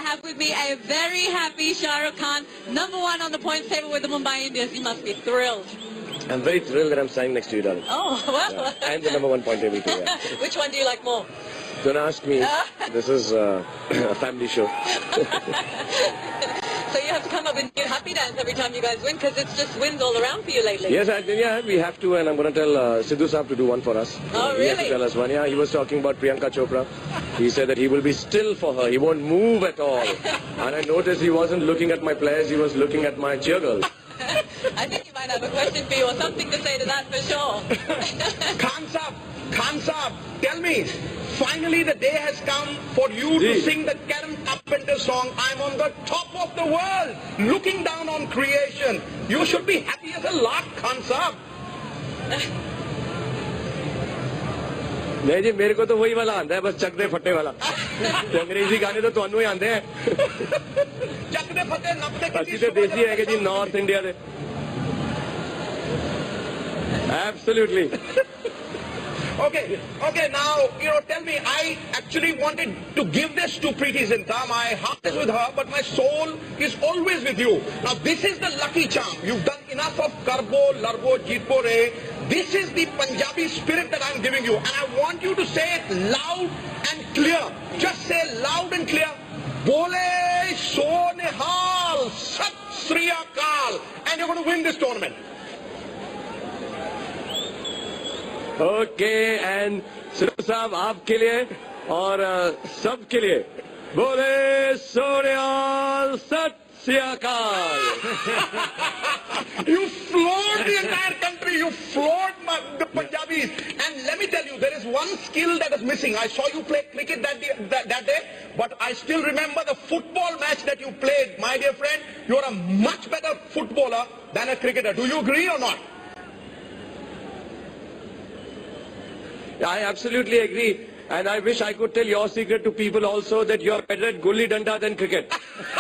have with me a very happy Shah Rukh Khan, #1 on the points table with the Mumbai Indians. You must be thrilled. I'm very thrilled that I'm standing next to you, darling. Oh, well. Yeah. And the #1 point table too, yeah. Which one do you like more? Don't ask me. This is a family show. So you have to come up with new happy dance every time you guys win, because it's just wins all around for you lately. Yes, yeah, we have to, and I'm going to tell Sidhu Saab to do one for us. Oh, really? He has to tell us one. Yeah, he was talking about Priyanka Chopra. He said that he will be still for her. He won't move at all. And I noticed he wasn't looking at my players, he was looking at my cheer girls. I think you might have a question for you or something to say to that for sure. Khan Saab, tell me, finally the day has come for you to sing the Karan Carpenter song, I'm on the top of the world, looking down on creation. You should be happy as a lark, Khan Saab. नहीं जी, मेरे को तो वही वाला आंदा है, बस चक दे फटे वाला. अंग्रेजी गाने तो ਤੁਹਾਨੂੰ ਹੀ आंदे हैं. चक दे फटे नपते ਅਸੀਂ ਤੇ ਦੇਸੀ ਹੈਗੇ ਜੀ, ਨਾਰਥ ਇੰਡੀਆ ਦੇ. Absolutely. Okay, now, tell me, I actually wanted to give this to Preeti Zinta. My heart is with her, but my soul is always with you. Now, this is the lucky charm. You've done enough of Karbo, Largo, Jeetbo Re. This is the Punjabi spirit that I'm giving you. And I want you to say it loud and clear. Just say loud and clear. Bole So Nihal, Sat Sri Akal. And you're going to win this tournament. Okay, and Sidhu Saab, आपके लिए और सबके लिए बोले सोनियाल सत श्री अकाल. You floored the entire country. You floored the Punjabis. And let me tell you, there is one skill that is missing. I saw you play cricket that day, but I still remember the football match that you played. My dear friend, you're a much better footballer than a cricketer. Do you agree or not? I absolutely agree, and I wish I could tell your secret to people also, that you're better at gulli danda than cricket.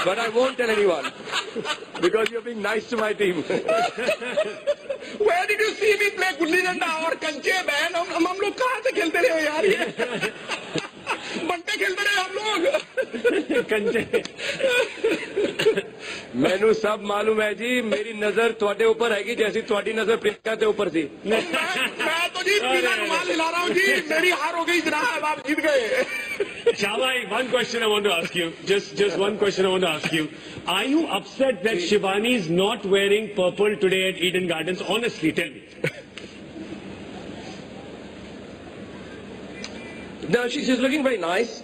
But I won't tell anyone, because you're being nice to my team. Where did you see me play gulli danda or kanche, man? हम लोग कहाँ से खेलते रहे हो यार ये? बंटे खेलते रहे हम लोग. कंचे. मैनू सब मालूम है जी, मेरी नजर ਤੁਹਾਡੇ ऊपर हैगी जैसी ਤੁਹਾਡੀ नजर प्रियंका के ऊपर थी. मैं तो जी बिना रुमाल हिला रहा हूँ जी. मेरी हार हो गई जनाब, आप जीत गए. Shahbhai, one question I want to ask you. Just one question I want to ask you. Are you upset that Shivani is not wearing purple today at Eden Gardens? Honestly, tell me. No, she's looking very nice.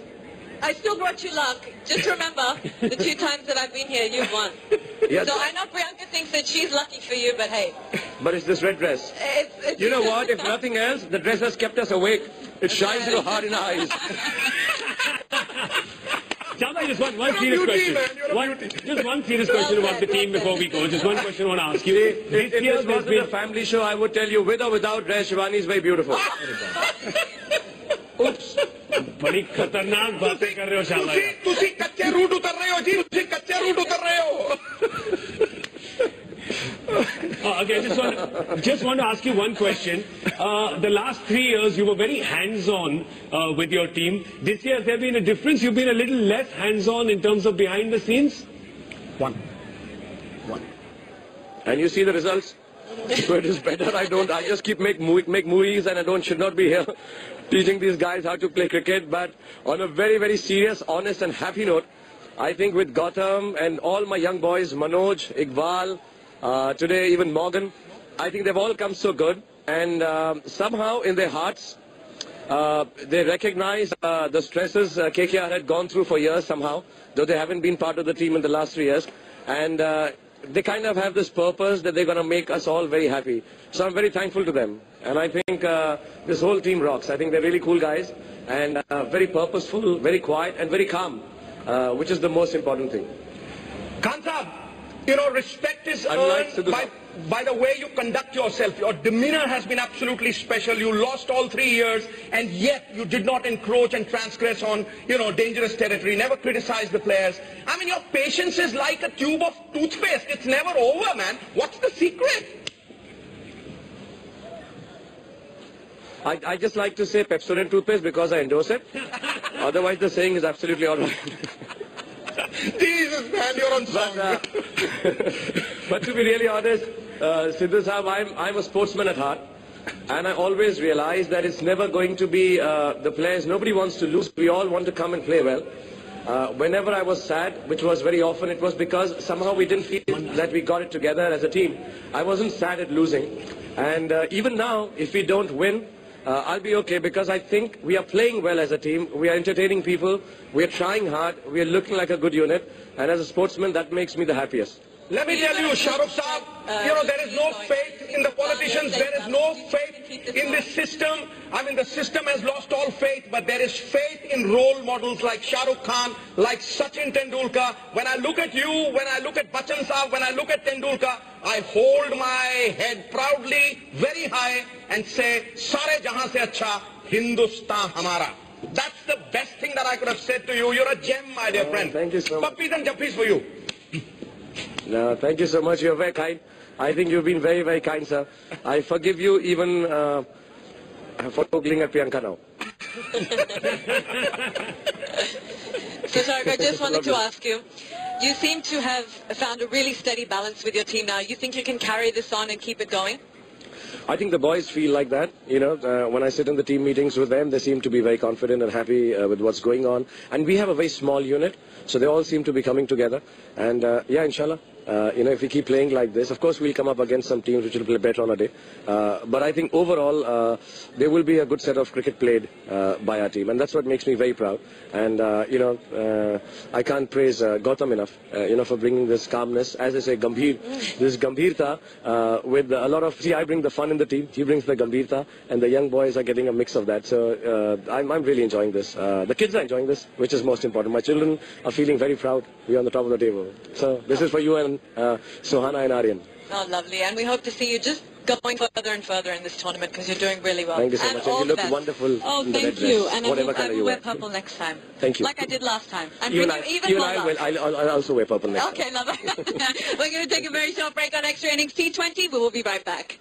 I still brought you luck. Just remember, the 2 times that I've been here, you've won. Yes. So I know Priyanka thinks that she's lucky for you, but hey. But it's this red dress. It's You know what? If nothing else, the dress has kept us awake. It shines your heart in the eyes. Shahbhai, just one serious question. Just one serious question about the team before we go. Just one question I want to ask you. If this wasn't a family show, I would tell you, with or without dress, Shivani is very beautiful. Oops. बड़ी खतरनाक बातें कर रहे हो शाहबाज. तुसी कच्चे root उतर रहे हो जी. तुसी कच्चे रूट उतर रहे हो. Okay, just want to ask you one question. The last 3 years you were very hands-on with your team. This year has there been a difference? You've been a little less hands-on in terms of behind the scenes? One. And you see the results? So it is better I just keep make movies, and I should not be here teaching these guys how to play cricket. But on a very, very serious, honest and happy note, I think with Gautam and all my young boys, Manoj, Iqbal, today even Morgan, I think they've all come so good, and somehow in their hearts they recognize the stresses KKR had gone through for years somehow, though they haven't been part of the team in the last 3 years, and they kind of have this purpose that they're going to make us all very happy. So I'm very thankful to them, and I think this whole team rocks. I think they're really cool guys, and very purposeful, very quiet and very calm, which is the most important thing. Khan Saab, respect is earned by the way you conduct yourself. Your demeanor has been absolutely special. You lost all 3 years, and yet you did not encroach and transgress on, dangerous territory. Never criticize the players. I mean, your patience is like a tube of toothpaste. It's never over, man. What's the secret? I just like to say Pepsodent toothpaste because I endorse it. Otherwise, the saying is absolutely all right. Jesus, man, you're on song. But to be really honest, Sidhu Sahab, I'm a sportsman at heart. And I always realize that it's never going to be the players. Nobody wants to lose. We all want to come and play well. Whenever I was sad, which was very often, it was because somehow we didn't feel that we got it together as a team. I wasn't sad at losing. And even now, if we don't win, I'll be okay, because I think we are playing well as a team. We are entertaining people. We are trying hard. We are looking like a good unit. And as a sportsman, that makes me the happiest. Let me tell you, Shah Rukh Saab, there is no faith in the politicians. There is no faith in this system. I mean, the system has lost all faith, but there is faith in role models like Shah Rukh Khan, like Sachin Tendulkar. When I look at you, when I look at Bachchan Saab, when I look at Tendulkar, I hold my head proudly, very high, and say, Sare jahan se acha, Hindustan hamara. That's the best thing that I could have said to you. You're a gem, my dear friend. Thank you so much. Puppies and juppies for you. No, thank you so much. You're very kind. I think you've been very, very kind, sir. I forgive you even for ogling at Priyanka now. So, Shahrukh, I just wanted to ask you, you seem to have found a really steady balance with your team now. You think you can carry this on and keep it going? I think the boys feel like that. You know, when I sit in the team meetings with them, they seem to be very confident and happy with what's going on. And we have a very small unit, so they all seem to be coming together. And yeah, inshallah, if we keep playing like this, of course we'll come up against some teams which will play better on a day. But I think overall, there will be a good set of cricket played by our team, and that's what makes me very proud. And I can't praise Gautam enough, for bringing this calmness, as I say, this gambhirta with a lot of. See, I bring the fun in the team. He brings the gambhirta, and the young boys are getting a mix of that. So I'm really enjoying this. The kids are enjoying this, which is most important. My children are feeling very proud. We're on the top of the table. So this is for you and Sohana and Aryan. Oh, lovely. And we hope to see you just going further and further in this tournament, because you're doing really well. Thank you so much. And you look wonderful. Oh, in the thank red you. dress, And whatever I color will you wear wear. purple next time. Thank you. Like I did last time. And You bring and you I, even you more and I love. will. I'll also wear purple next time. Okay, love it. We're going to take a very short break on Extra Innings T20. We will be right back.